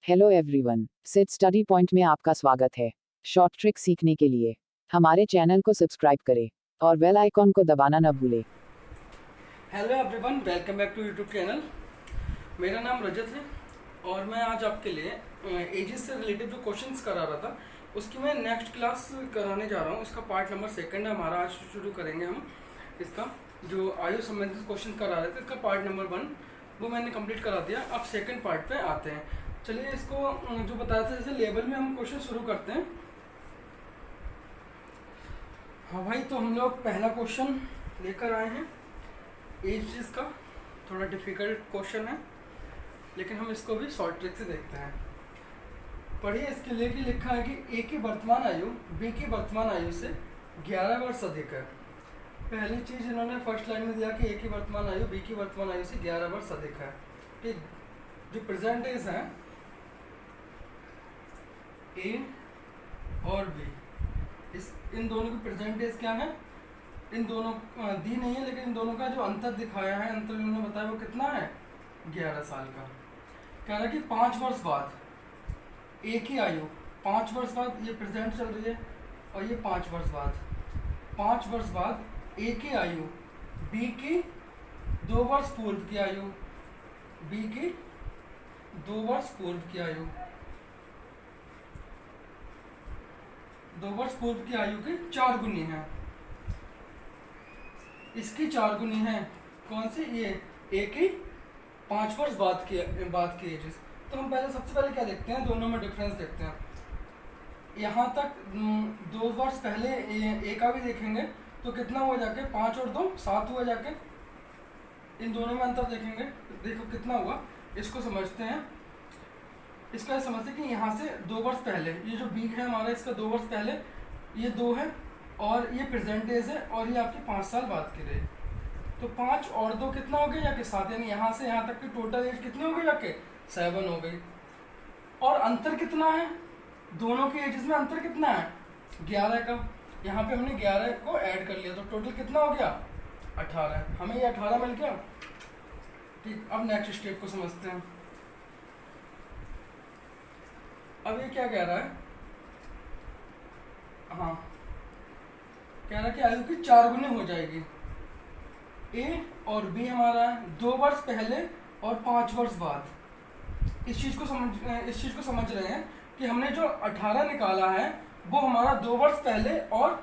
Hello everyone, sit study point में आपका स्वागत है। शॉर्ट ट्रिक सीखने के लिए हमारे चैनल को सब्सक्राइब करें और बेल आइकॉन को दबाना न भूलें। Hello everyone, welcome back to YouTube channel. मेरा नाम रजत है और मैं आज आपके लिए एजेस से रिलेटेड जो क्वेश्चंस करा रहा था उसकी मैं नेक्स्ट क्लास कराने जा रहा हूँ। इसका पार्ट नंबर 2 है हमारा। आज शुरू करेंगे हम इसका जो आयु संबंधित क्वेश्चन करा रहे थे, इसका पार्ट नंबर 1 वो मैंने कंप्लीट करा दिया। अब सेकंड पार्ट पे आते हैं। चलिए, इसको जो बताया था जैसे लेवल में हम क्वेश्चन शुरू करते हैं। हाँ भाई, तो हम लोग पहला क्वेश्चन लेकर आए हैं एजेस का। थोड़ा डिफिकल्ट क्वेश्चन है लेकिन हम इसको भी शॉर्ट ट्रिक से देखते हैं। पढ़िए, इसके लिए कि लिखा है कि ए की वर्तमान आयु बी की वर्तमान आयु से 11 वर्ष अधिक है। पहली चीज़ इन्होंने फर्स्ट लाइन में दिया कि ए की वर्तमान आयु बी की वर्तमान आयु से 11 वर्ष अधिक है। कि जो प्रेजेंट एज है ए और बी, इन दोनों की प्रेजेंट एज क्या है, इन दोनों दी नहीं है लेकिन इन दोनों का जो अंतर दिखाया है, अंतर इन्होंने बताया वो कितना है, 11 साल का। कह रहा है कि 5 वर्ष बाद ए की आयु 5 वर्ष बाद, ये प्रेजेंट चल रही है और ये 5 वर्ष बाद, 5 वर्ष बाद ए की आयु बी की 2 वर्ष पूर्व की आयु, बी की 2 वर्ष पूर्व की आयु, 2 वर्ष पूर्व की आयु की 4 गुनी है। इसकी 4 गुनी है कौन सी, ये ए की 5 वर्ष बाद की एजेस। तो हम पहले सबसे पहले क्या देखते हैं, दोनों में डिफरेंस देखते हैं। यहाँ तक 2 वर्ष पहले ए का भी देखेंगे तो कितना हुआ जाके, 5 और 2 7 हुआ जाके। इन दोनों में अंतर देखेंगे, देखो कितना हुआ। इसको समझते हैं, इसका समझते हैं कि यहाँ से 2 वर्ष पहले, ये जो बी है हमारा, इसका 2 वर्ष पहले ये 2 है और ये प्रेजेंट एज है और ये आपकी 5 साल बाद की रही। तो 5 और 2 कितना हो गया जाके 7, यानी यहाँ से यहाँ तक की टोटल एज कितनी हो गई जाके 7 हो गई। और अंतर कितना है, दोनों के एजेस में अंतर कितना है, 11 का। यहाँ पे हमने 11 को ऐड कर लिया तो टोटल कितना हो गया, 18। हमें ये 18 मिल गया। ठीक, अब नेक्स्ट स्टेप को समझते हैं। अब ये क्या कह रहा है, हाँ कह रहा है कि आयु की 4 गुनी हो जाएगी। ए और बी हमारा 2 वर्ष पहले और 5 वर्ष बाद। इस चीज़ को समझ रहे हैं कि हमने जो 18 निकाला है वो हमारा 2 वर्ष पहले और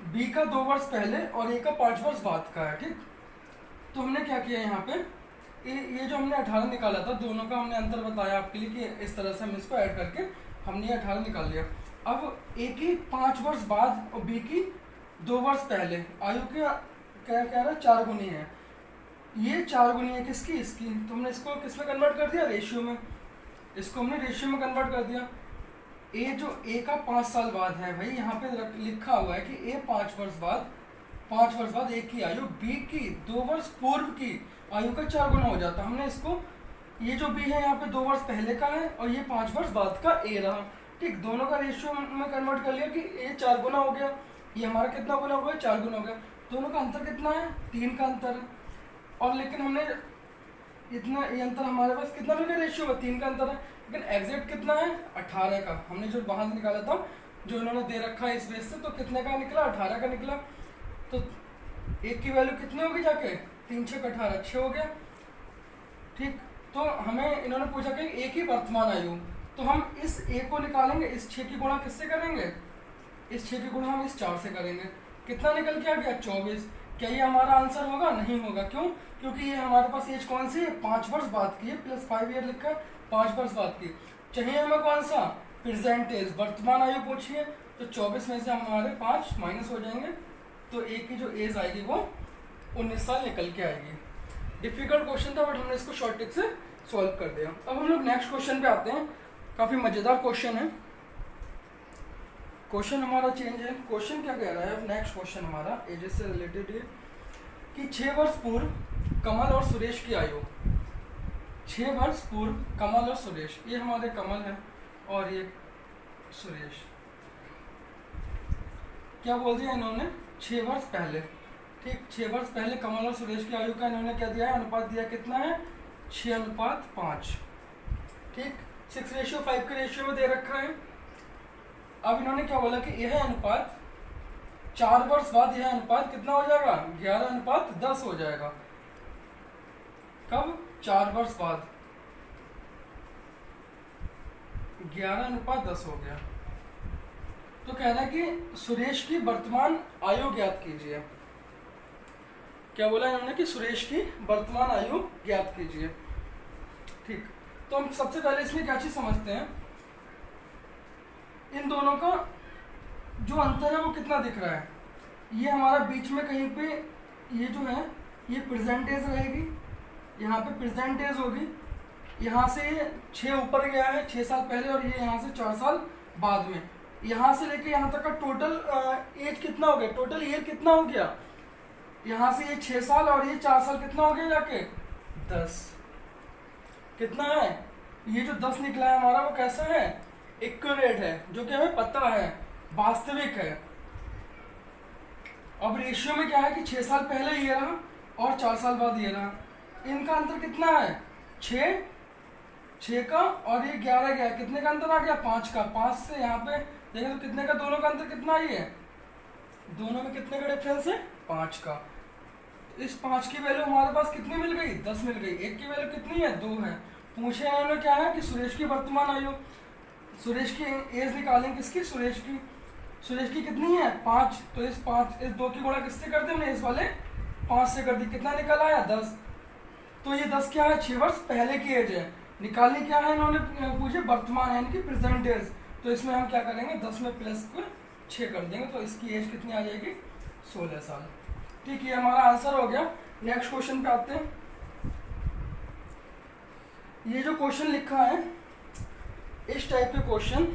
बी का 2 वर्ष पहले और ए का 5 वर्ष बाद का है। ठीक, तो हमने क्या किया यहाँ पे, ये जो हमने 18 निकाला था, दोनों का हमने अंतर बताया आपके लिए कि इस तरह से हम इसको ऐड करके हमने ये 18 निकाल लिया। अब ए की 5 वर्ष बाद और बी की 2 वर्ष पहले आयु के क्या कह रहा है, 4 गुनी है। ये 4 गुनी है किसकी, इसकी। तो हमने इसको किस में कन्वर्ट कर दिया, रेशियो में। इसको हमने रेशियो में कन्वर्ट कर दिया। ए जो ए का 5 साल बाद है भाई, यहाँ पे लिखा हुआ है कि ए 5 वर्ष बाद ए की आयु बी की 2 वर्ष पूर्व की आयु का 4 गुना हो जाता। हमने इसको, ये जो बी है यहाँ पे 2 वर्ष पहले का है और ये 5 वर्ष बाद का ए रहा। ठीक, दोनों का रेशियो में कन्वर्ट कर लिया कि ए 4 गुना हो गया, ये हमारा कितना गुना हो गया, 4 गुना हो गया। दोनों का अंतर कितना है, 3 का अंतर है। और लेकिन हमने इतना, ये अंतर हमारे पास कितना मिल गया, रेशियो में 3 का अंतर है। लेकिन एग्जैक्ट कितना है, 18 का। हमने जो बाहर निकाला था, जो इन्होंने दे रखा है इस बेस से, तो कितने का निकला, 18 का निकला। तो एक की वैल्यू कितनी होगी जाके, 3 6 18, 6 हो गया। ठीक, तो हमें इन्होंने पूछा कि ए की वर्तमान आयु, तो हम इस ए को निकालेंगे, इस 6 की गुणा किससे करेंगे, इस 6 की गुणा हम इस 4 से करेंगे। कितना निकल के आ गया, 24। क्या ये हमारा आंसर होगा, नहीं होगा। क्यों, क्योंकि ये हमारे पास एज कौन सी है, 5 वर्ष बाद की है, +5 ईयर लिखा है, 5 वर्ष बाद की। चाहिए हमें कौन सा, प्रेजेंट एज, वर्तमान आयु पूछिए, तो 24 में से हमारे 5 माइनस हो जाएंगे, तो ए की जो एज आएगी वो 19 साल निकल के आएगी। डिफिकल्ट क्वेश्चन था बट हमने इसको शॉर्ट ट्रिक से सॉल्व कर दिया। अब हम लोग नेक्स्ट क्वेश्चन पे आते हैं। काफ़ी मज़ेदार क्वेश्चन है। क्वेश्चन हमारा चेंज है। क्वेश्चन क्या कह रहा है, नेक्स्ट क्वेश्चन हमारा एजेस से रिलेटेड है कि 6 वर्ष पूर्व कमल और सुरेश की आयु, 6 वर्ष पूर्व कमल और सुरेश, ये हमारे कमल है और ये सुरेश। क्या बोल दिया इन्होंने, 6 वर्ष पहले। ठीक, 6 वर्ष पहले कमल और सुरेश की आयु का इन्होंने क्या दिया है, अनुपात दिया कितना है, 6:5। ठीक, 6:5 के रेशियो में दे रखा है। अब इन्होंने क्या बोला कि यह अनुपात 4 वर्ष बाद यह अनुपात कितना हो जाएगा, 11:10 हो जाएगा। कब? 4 वर्ष बाद 11:10 हो गया। तो कहना है कि सुरेश की वर्तमान आयु ज्ञात कीजिए। क्या बोला इन्होंने कि सुरेश की वर्तमान आयु ज्ञात कीजिए। ठीक, तो हम सबसे पहले इसमें क्या चीज समझते हैं, इन दोनों का जो अंतर है वो कितना दिख रहा है। ये हमारा बीच में कहीं पे ये जो है ये प्रेजेंट एज रहेगी, यहाँ पे प्रेजेंट एज होगी, यहाँ से ये 6 ऊपर गया है 6 साल पहले, और ये यहाँ से 4 साल बाद में। यहाँ से लेके यहाँ तक का टोटल एज कितना हो गया, टोटल ईयर कितना हो गया, यहाँ से ये 6 साल और ये 4 साल कितना हो गया जाके 10। कितना है ये जो 10 निकला है हमारा, वो कैसा है, एक्यूरेट है, जो कि हमें पता है, वास्तविक है। अब रेशियो में क्या है कि 6 साल पहले ये रहा और 4 साल बाद ये रहा, इनका अंतर कितना है 6 का, और ये 11 गया, कितने का अंतर आ गया 5 का। 5 से यहाँ पे देखें तो कितने का, दोनों का अंतर कितना ही है, दोनों में कितने का डिफरेंस है 5 का। इस 5 की वैल्यू हमारे पास कितनी मिल गई, 10 मिल गई। एक की वैल्यू कितनी है, 2 है। पूछे इन्होंने क्या है कि सुरेश की वर्तमान आयु, सुरेश की एज निकालेंगे किसकी, सुरेश की कितनी है 5, तो इस 2 की गुणा किससे कर दी हमने, इस वाले 5 से कर दी, कितना निकल आया 10। तो ये 10 क्या है, 6 वर्ष पहले की एज है। निकालनी क्या है इन्होंने पूछे, वर्तमान यानी कि प्रेजेंट एज। तो इसमें हम क्या करेंगे, 10 में प्लस को 6 कर देंगे, तो इसकी एज कितनी आ जाएगी 16 साल। ठीक, ये हमारा आंसर हो गया। नेक्स्ट क्वेश्चन पे आते हैं। ये जो क्वेश्चन लिखा है, इस टाइप के क्वेश्चन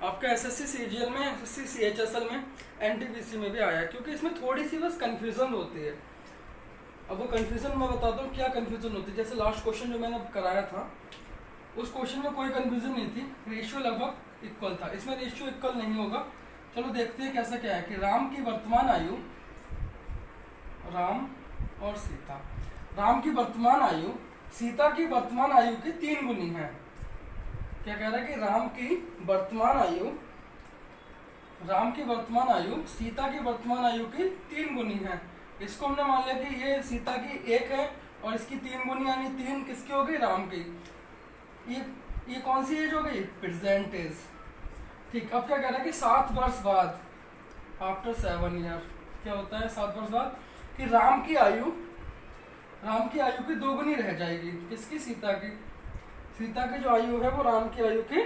आपका एसएससी सीजीएल में, एसएससी सीएचएसएल में, एनटीपीसी में भी आया है, क्योंकि इसमें थोड़ी सी बस कंफ्यूजन होती है। अब वो कंफ्यूजन मैं बताता हूँ क्या कंफ्यूजन होती है। जैसे लास्ट क्वेश्चन जो मैंने कराया था, उस क्वेश्चन में कोई कंफ्यूजन नहीं थी, रेशियो लगभग इक्वल था। इसमें रेशियो इक्वल नहीं होगा। चलो देखते हैं कैसा क्या है कि राम की वर्तमान आयु, राम और सीता, राम की वर्तमान आयु सीता की वर्तमान आयु की 3 गुनी है। क्या कह रहा है कि राम की वर्तमान आयु सीता की वर्तमान आयु की 3 गुनी है। इसको हमने मान लिया कि ये सीता की 1 है और इसकी 3 गुनी, यानी 3 किसकी हो गई, राम की। ये कौन सी एज हो गई, प्रेजेंट एज। ठीक, अब क्या कह रहा है कि 7 वर्ष बाद, आफ्टर 7 ईयर, क्या होता है 7 वर्ष बाद, कि राम की आयु की 2 गुनी रह जाएगी। किसकी, सीता की। सीता की जो आयु है वो राम की आयु की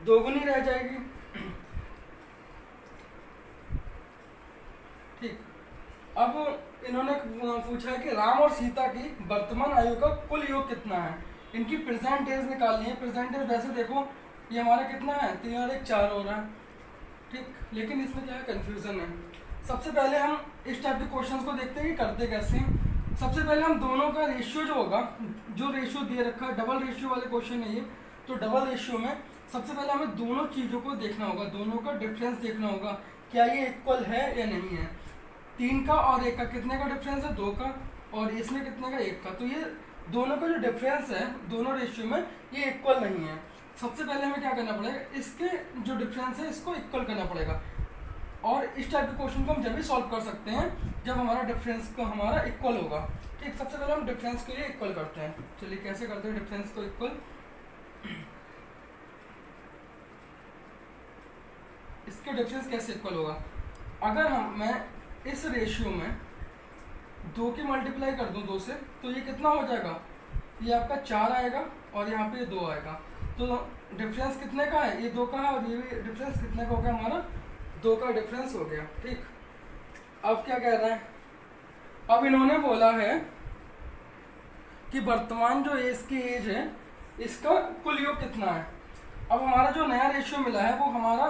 2 गुनी रह जाएगी। ठीक, अब इन्होंने पूछा है कि राम और सीता की वर्तमान आयु का कुल योग कितना है। इनकी प्रेजेंट एज निकालनी है। प्रेजेंट एज वैसे देखो ये हमारा कितना है, 3 और 1 4 हो रहा है। ठीक, लेकिन इसमें क्या है, कंफ्यूजन है। सबसे पहले हम इस टाइप के क्वेश्चंस को देखते हैं कि करते कैसे हैं। सबसे पहले हम दोनों का रेशियो जो होगा, जो रेशियो दे रखा है, डबल रेशियो वाले क्वेश्चन है ये, तो डबल रेशियो में सबसे पहले हमें दोनों चीज़ों को देखना होगा, दोनों का डिफरेंस देखना होगा, क्या ये इक्वल है या नहीं है। 3 का और 1 का कितने का डिफरेंस है, 2 का, और इसमें कितने का, 1 का। तो ये दोनों का जो डिफरेंस है दोनों रेशियो में, ये इक्वल नहीं है। सबसे पहले हमें क्या करना पड़ेगा, इसके जो डिफरेंस है इसको इक्वल करना पड़ेगा। और इस टाइप के क्वेश्चन को हम जब भी सॉल्व कर सकते हैं जब हमारा डिफरेंस को हमारा इक्वल होगा। ठीक, सबसे पहले हम डिफरेंस के लिए इक्वल करते हैं। चलिए कैसे करते हैं डिफरेंस को इक्वल। इसके डिफरेंस कैसे इक्वल होगा, अगर मैं इस रेशियो में 2 की मल्टीप्लाई कर दूं 2 से, तो ये कितना हो जाएगा, ये आपका 4 आएगा और यहाँ पे 2 आएगा। तो डिफरेंस कितने का है, ये 2 का है, और ये भी डिफरेंस कितने का हो गया, हमारा 2 का डिफरेंस हो गया। ठीक, अब क्या कह रहा है, अब इन्होंने बोला है कि वर्तमान जो इसकी एज है इसका कुल योग कितना है। अब हमारा जो नया रेशियो मिला है वो हमारा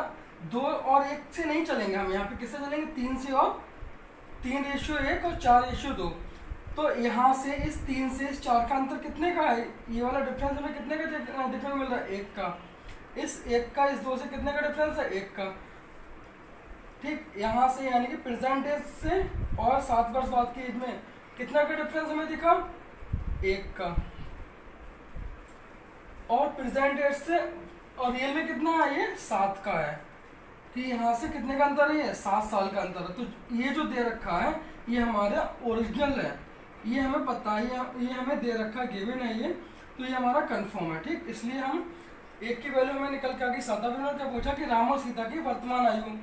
2 और 1 से नहीं चलेंगे, हम यहाँ पे किससे चलेंगे, 3 से, और 3 रेशियो 1 और 4 रेशियो 2। तो यहाँ से इस 3 से इस 4 का अंतर कितने का है, ये वाला डिफरेंस हमें कितने का डिफरेंस मिल रहा है, 1 का। इस 1 का इस 2 से कितने का डिफरेंस है, 1 का। ठीक, यहाँ से यानी कि प्रेजेंट एज से और 7 वर्ष बाद की एज में कितना का डिफरेंस हमें दिखा, 1 का। और प्रेजेंट एज से और रियल में कितना है, ये 7 का है, कि यहाँ से कितने का अंतर है, ये 7 साल का अंतर है। तो ये जो दे रखा है ये हमारा ओरिजिनल है, ये हमें पता है, ये हमें दे रखा है, गिवन है ये, तो ये हमारा कंफर्म है, ठीक। इसलिए हम एक की वैल्यू हमें निकल के आ गई 7। अब इन्होंने क्या पूछा कि राम और सीता की वर्तमान आयु।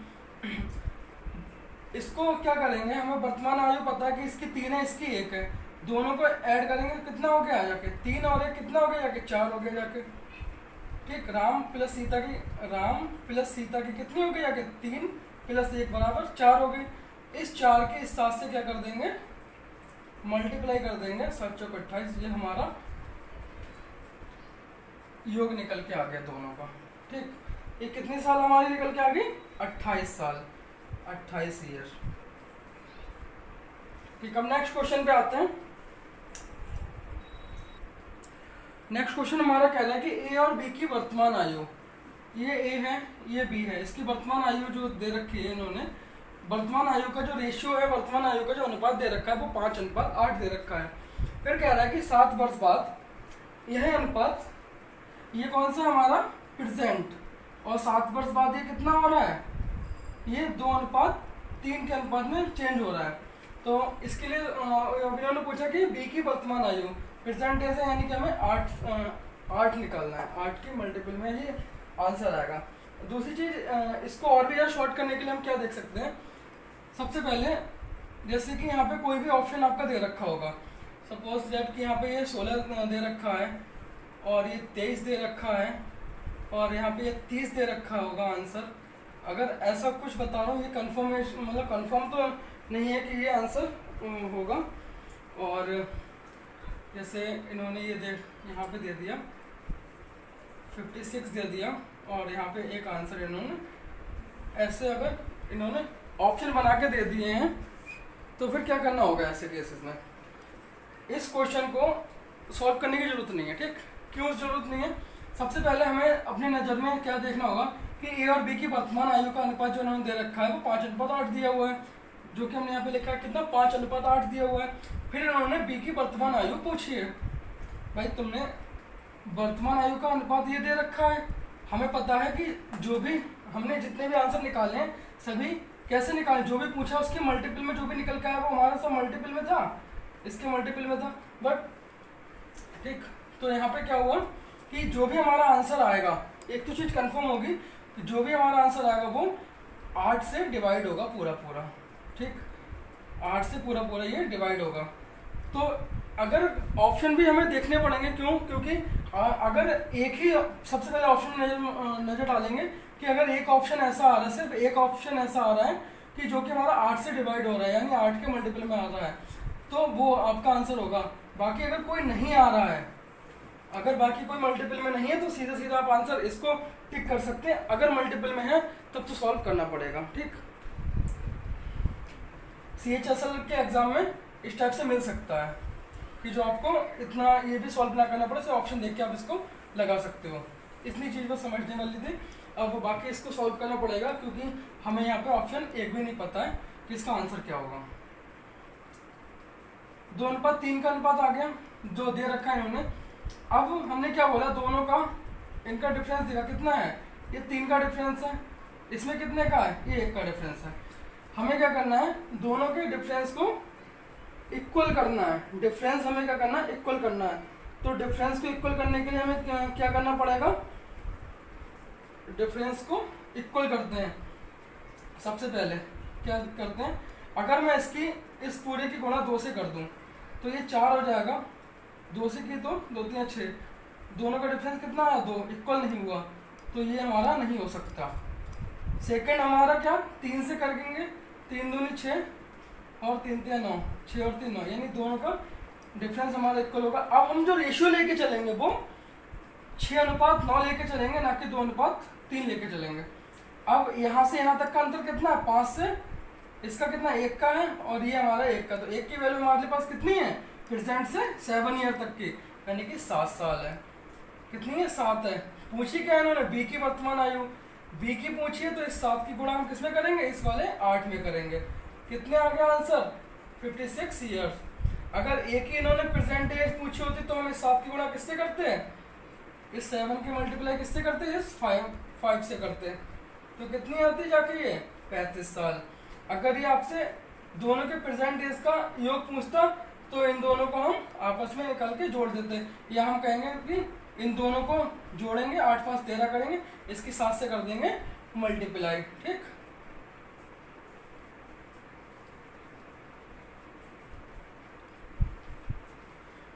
इसको क्या करेंगे, हमें वर्तमान आयु पता है कि इसकी 3 है, इसकी 1 है, दोनों को ऐड करेंगे तो कितना हो गया जाके 3 और 1 कितना हो गया जाके 4 हो गया जाके, ठीक। राम प्लस सीता की कितनी हो गई जाके 3 प्लस 1 बराबर 4 हो गई। इस 4 के इस 7 से क्या कर देंगे, मल्टीप्लाई कर देंगे, 7 चौक 28, ये हमारा योग निकल के आ गया दोनों का, ठीक। ये कितने साल हमारी निकल के आ गई, 28 साल, 28 ईयर, ठीक। अब नेक्स्ट क्वेश्चन पे आते हैं। नेक्स्ट क्वेश्चन हमारा कह रहा है कि ए और बी की वर्तमान आयु, ये ए है ये बी है, इसकी वर्तमान आयु जो दे रखी है इन्होंने, वर्तमान आयु का जो रेशियो है, वर्तमान आयु का जो अनुपात दे रखा है वो 5:8 दे रखा है। फिर कह रहा है कि 7 वर्ष बाद यह अनुपात, ये कौन सा हमारा प्रेजेंट, और 7 वर्ष बाद ये कितना हो रहा है, ये 2:3 के अनुपात में चेंज हो रहा है। तो इसके लिए इन्होंने पूछा कि बी की वर्तमान आयु, प्रेजेंट डेज है, यानी कि हमें 8 निकालना है, 8 की मल्टीपल में ये आंसर आएगा। दूसरी चीज़, इसको और भी शॉर्ट करने के लिए हम क्या देख सकते हैं, सबसे पहले जैसे कि यहाँ पे कोई भी ऑप्शन आपका दे रखा होगा, सपोज दैट कि यहाँ पे ये 16 दे रखा है और ये 23 दे रखा है और यहाँ पे ये 30 दे रखा होगा आंसर। अगर ऐसा कुछ बता रहा हूँ, ये कंफर्मेशन मतलब कंफर्म तो नहीं है कि ये आंसर होगा। और जैसे इन्होंने ये यहाँ पे दे दिया 56 दे दिया और यहाँ पे एक आंसर इन्होंने, ऐसे अगर इन्होंने ऑप्शन बना के दे दिए हैं तो फिर क्या करना होगा ऐसे केसेस में, इस क्वेश्चन को सॉल्व करने की जरूरत नहीं है, ठीक। क्यों जरूरत नहीं है, सबसे पहले हमें अपनी नज़र में क्या देखना होगा कि ए और बी की वर्तमान आयु का अनुपात जो इन्होंने दे रखा है वो 5:8 दिया हुआ है, जो कि हमने यहाँ पे लिखा है कितना 5:8 दिया हुआ है। फिर इन्होंने बी की वर्तमान आयु पूछी है, भाई तुमने वर्तमान आयु का अनुपात ये दे रखा है, हमें पता है कि जो भी हमने जितने भी आंसर निकाले हैं सभी कैसे निकाले, जो भी पूछा उसके मल्टीपल में जो भी निकल के आया वो हमारा सब मल्टीपल में था, इसके मल्टीपल में था, बट ठीक। तो यहाँ पे क्या हुआ कि जो भी हमारा आंसर आएगा, एक तो चीज़ कंफर्म होगी कि जो भी हमारा आंसर आएगा वो 8 से डिवाइड होगा पूरा पूरा, ठीक। 8 से पूरा पूरा ये डिवाइड होगा। तो अगर ऑप्शन भी हमें देखने पड़ेंगे, क्यों, क्योंकि अगर एक ही सबसे पहले ऑप्शन नजर डालेंगे कि अगर एक ऑप्शन ऐसा आ रहा है, सिर्फ एक ऑप्शन ऐसा आ रहा है कि जो कि हमारा 8 से डिवाइड हो रहा है, यानी 8 के मल्टीपल में आ रहा है, तो वो आपका आंसर होगा। बाकी अगर कोई नहीं आ रहा है, अगर बाकी कोई मल्टीपल में नहीं है तो सीधा सीधा आप आंसर इसको टिक कर सकते हैं, अगर मल्टीपल में है तब तो सॉल्व करना पड़ेगा, ठीक। CHSL के एग्जाम में इस टाइप से मिल सकता है कि जो आपको इतना ये भी सॉल्व ना करना पड़े, सिर्फ ऑप्शन देख के आप इसको लगा सकते हो। इतनी चीज़ बस समझने वाली थी। अब बाकी इसको सॉल्व करना पड़ेगा क्योंकि हमें यहाँ पे ऑप्शन एक भी नहीं पता है कि इसका आंसर क्या होगा। 2:3 का अनुपात आ गया जो दे रखा है इन्होंने। अब हमने क्या बोला, दोनों का इनका डिफरेंस देखा कितना है, ये 3 का डिफरेंस है, इसमें कितने का है, ये 1 का डिफरेंस है। हमें क्या करना है, दोनों के डिफरेंस को इक्वल करना है, डिफरेंस हमें क्या करना है, इक्वल करना है। तो डिफरेंस को इक्वल करने के लिए हमें क्या करना पड़ेगा, डिफरेंस को इक्वल करते हैं। सबसे पहले क्या करते हैं, अगर मैं इसकी इस पूरे की गुणा 2 से कर दूं तो ये 4 हो जाएगा, 2 से की तो 2 3 6, दोनों का डिफरेंस कितना है 2, इक्वल नहीं हुआ, तो ये हमारा नहीं हो सकता। सेकंड हमारा क्या, 3 से कर देंगे, 3 दूनी 6 और 3 3 9, 6 और 3 9, यानी दोनों का डिफरेंस हमारा इक्वल होगा। अब हम जो रेशियो लेके चलेंगे वो 6:9 लेके चलेंगे, ना कि 2:3 लेके चलेंगे। अब यहाँ से यहाँ तक का अंतर कितना है, 5 से इसका कितना 1 का है और ये हमारा 1 का, तो 1 की वैल्यू हमारे पास कितनी है, प्रेजेंट से 7 ईयर तक की, यानी कि 7 साल है। कितनी है, 7 है। पूछी क्या है इन्होंने, बी की वर्तमान आयु, बी की पूछी है तो इस 7 की गुणा हम किसमें करेंगे, इस वाले 8 में करेंगे। कितने आ गया आंसर, 56 ईयर्स। अगर एक ही इन्होंने प्रेजेंट एज पूछी होती तो हम इस 7 की गुणा किससे करते हैं, इस 7 की मल्टीप्लाई किससे करते हैं? इस 5 से करते हैं। तो कितनी आती जाके ये 35 साल। अगर ये आपसे दोनों के प्रेजेंट डेज का योग पूछता तो इन दोनों को हम आपस में निकाल के जोड़ देते, या हम कहेंगे कि इन दोनों को जोड़ेंगे, 8 5 13 करेंगे, इसकी 7 से कर देंगे मल्टीप्लाई। ठीक,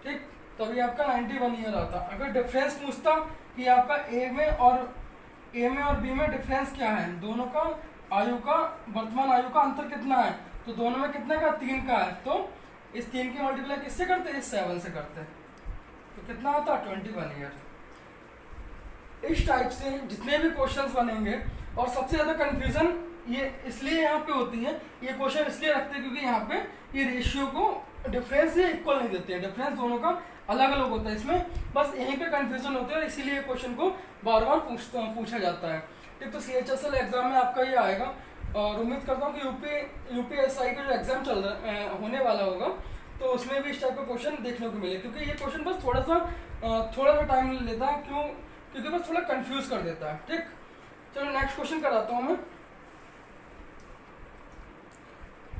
ठीक, तो अभी आपका 91 ईयर आता। अगर डिफरेंस पूछता कि आपका ए में और बी में डिफरेंस क्या है, दोनों का आयु का, वर्तमान आयु का अंतर कितना है, तो दोनों में कितने का? 3 का है। तो इस 3 की मल्टीप्लाई किससे करते हैं? इस 7 से करते हैं। तो कितना आता? 21 ईयर। इस टाइप से जितने भी क्वेश्चंस बनेंगे, और सबसे ज़्यादा कंफ्यूजन ये इसलिए यहाँ पे होती है, ये क्वेश्चन इसलिए रखते हैं क्योंकि यहाँ पे ये रेशियो को डिफरेंस ये इक्वल नहीं देते हैं, डिफरेंस दोनों का अलग अलग होता है। इसमें बस यहीं पे कंफ्यूजन होती है और इसीलिए क्वेश्चन को बार बार पूछा जाता है। ठीक, तो CHSL एग्जाम में आपका ये आएगा, और उम्मीद करता हूँ कि UPSI का जो एग्जाम होने वाला होगा तो उसमें भी इस टाइप का क्वेश्चन देखने को मिले, क्योंकि ये क्वेश्चन बस थोड़ा सा टाइम लेता है। क्यों? क्योंकि बस थोड़ा कंफ्यूज कर देता है। ठीक, चलो नेक्स्ट क्वेश्चन कराता हूँ मैं।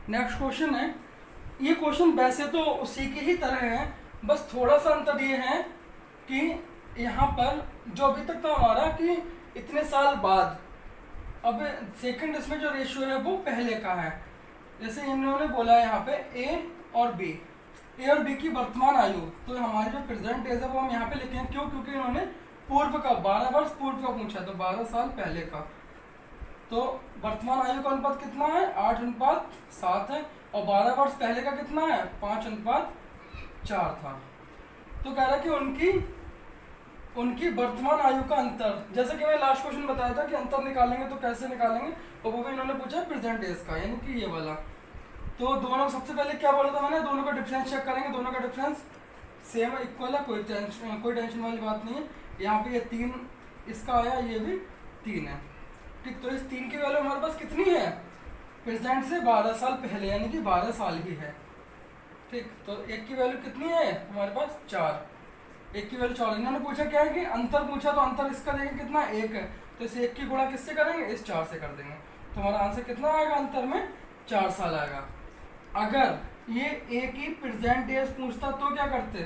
नेक्स्ट क्वेश्चन है, ये क्वेश्चन वैसे तो उसी की ही तरह है, बस थोड़ा सा अंतर ये है कि यहाँ पर जो अभी तक था हमारा कि इतने साल बाद, अब सेकंड इसमें जो रेशियो है वो पहले का है। जैसे इन्होंने बोला है यहाँ पे ए और बी की वर्तमान आयु, तो हमारी जो प्रेजेंट एज है वो हम यहाँ पे लिखे हैं। क्यों? क्योंकि इन्होंने पूर्व का 12 वर्ष पूर्व का पूछा, तो 12 साल पहले का। तो वर्तमान आयु का अनुपात कितना है? 8:7 है, और 12 वर्ष पहले का कितना है? 5:4 था। तो कह रहा है कि उनकी वर्तमान आयु का अंतर, जैसे कि मैं लास्ट क्वेश्चन बताया था कि अंतर निकालेंगे तो कैसे निकालेंगे, और वो भी इन्होंने पूछा प्रेजेंट एज का, यानी कि ये वाला। तो दोनों, सबसे पहले क्या बोला था मैंने? दोनों का डिफरेंस चेक करेंगे, दोनों का डिफरेंस सेम है, इक्वल है, कोई टेंशन वाली बात नहीं है। यहाँ पे ये 3 इसका आया, ये भी 3 है। ठीक, तो इस 3 की वैल्यू हमारे पास कितनी है? प्रेजेंट से 12 साल पहले, यानी कि 12 साल ही है। ठीक, तो एक की वैल्यू कितनी है हमारे पास? 4। एक की वैल्यू 4। इन्होंने पूछा क्या है कि अंतर पूछा, तो अंतर इसका देखेंगे कितना? 1 है, तो इसे 1 की गुणा किससे करेंगे? इस 4 से कर देंगे। तो हमारा आंसर कितना आएगा? अंतर में 4 साल आएगा। अगर ये ए की प्रेजेंट एज पूछता तो क्या करते?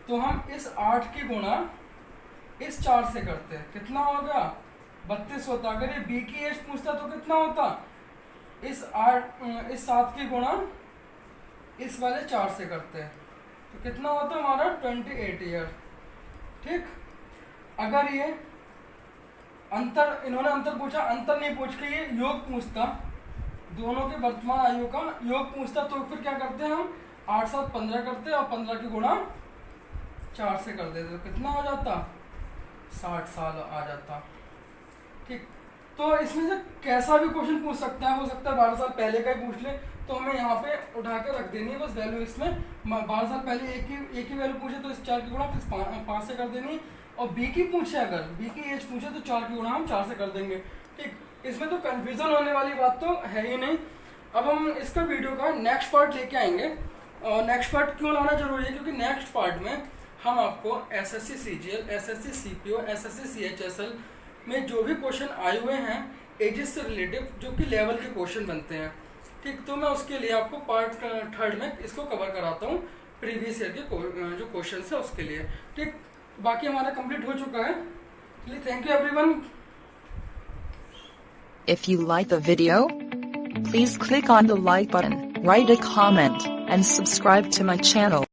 तो हम इस 8 की गुणा इस 4 से करते, कितना होगा? 32 होता। अगर ये बी की एज पूछता तो कितना होता? इस 7 की गुणा इस वाले 4 से करते हैं, तो कितना होता हमारा? 28 ईयर। ठीक, अगर ये अंतर, इन्होंने अंतर पूछा, अंतर नहीं पूछ के ये योग पूछता, दोनों के वर्तमान आयु का योग पूछता, तो फिर क्या करते हैं हम? 8 7 15 करते और 15 की गुणा 4 से कर देते, तो कितना हो जाता? 60 साल आ जाता। ठीक, तो इसमें से कैसा भी क्वेश्चन पूछ सकता है, हो सकता है 12 साल पहले का ही पूछ ले, तो हमें यहाँ पे उठा के रख देनी है बस वैल्यू। इसमें 12 साल पहले एक ही वैल्यू पूछे तो इस 4 की गुणा फिर 5 से कर देनी है, और बी की पूछे, अगर बी की एज पूछे तो 4 की गुणा हम 4 से कर देंगे। ठीक, इसमें तो कंफ्यूजन होने वाली बात तो है ही नहीं। अब हम इसका वीडियो का नेक्स्ट पार्ट लेके आएंगे, और नेक्स्ट पार्ट क्यों लाना जरूरी है? क्योंकि नेक्स्ट पार्ट में हम आपको SSC CGL, SSC CPO, SSC CHSL में जो भी क्वेश्चन आए हुए हैं एजेस से रिलेटिव, जो कि लेवल के क्वेश्चन बनते हैं। ठीक, तो मैं उसके लिए आपको पार्ट 3 में इसको कवर कराता हूँ, प्रीवियस ईयर के जो क्वेश्चन है उसके लिए। ठीक, बाकी हमारा कंप्लीट हो चुका है। चलिए, thank you everyone. If you like the video, please click on the like button, write a comment, and subscribe to my channel.